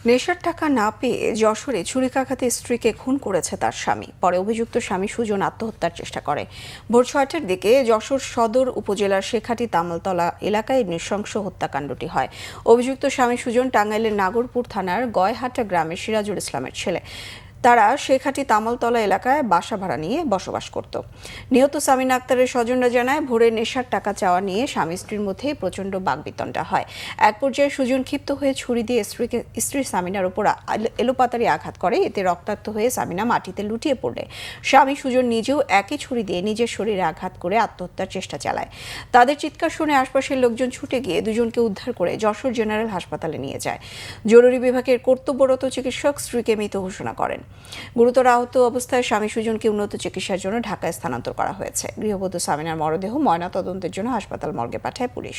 নেশার টাকা না পেয়ে যশোরে ছুরিকাঘাতে স্ত্রীকে খুন করেছে তার স্বামী। পরে অভিযুক্ত স্বামী সুজন আত্মহত্যার চেষ্টা করে। ভোর ৬টার দিকে যশোর সদর উপজেলার শেখাটি তামালতলা এলাকায় নৃশংস হত্যাকাণ্ডটি হয়। অভিযুক্ত স্বামী সুজন টাঙ্গাইলের নাগরপুর থানার গয়হাটা গ্রামের সিরাজুল ইসলামের ছেলে। তারা শেখাটি তামালতলা এলাকায় বাসা ভাড়া নিয়ে বসবাস করত। নিহত সামিনা আক্তারের স্বজনরা জানায়, ভোরে নেশার টাকা চাওয়া নিয়ে স্বামী স্ত্রীর মধ্যে প্রচণ্ড বাকবিতণ্ডা হয়। এক পর্যায়ে সুজন ক্ষিপ্ত হয়ে ছুরি দিয়ে স্ত্রী সামিনার উপর এলোপাতাড়ি আঘাত করে। এতে রক্তাক্ত হয়ে সামিনা মাটিতে লুটিয়ে পড়লে স্বামী সুজন নিজেও একই ছুরি দিয়ে নিজের শরীরে আঘাত করে আত্মহত্যার চেষ্টা চালায়। তাদের চিৎকার শুনে আশপাশের লোকজন ছুটে গিয়ে দুজনকে উদ্ধার করে যশোর জেনারেল হাসপাতালে নিয়ে যায়। জরুরি বিভাগের কর্তব্যরত চিকিৎসক স্ত্রীকে মৃত ঘোষণা করেন। গুরুতর আহত অবস্থায় স্বামী সুজনকে উন্নত চিকিৎসার জন্য ঢাকায় স্থানান্তর করা হয়েছে। গৃহবধূ সামিনার মরদেহ ময়নাতদন্তের জন্য হাসপাতাল মর্গে পাঠায় পুলিশ।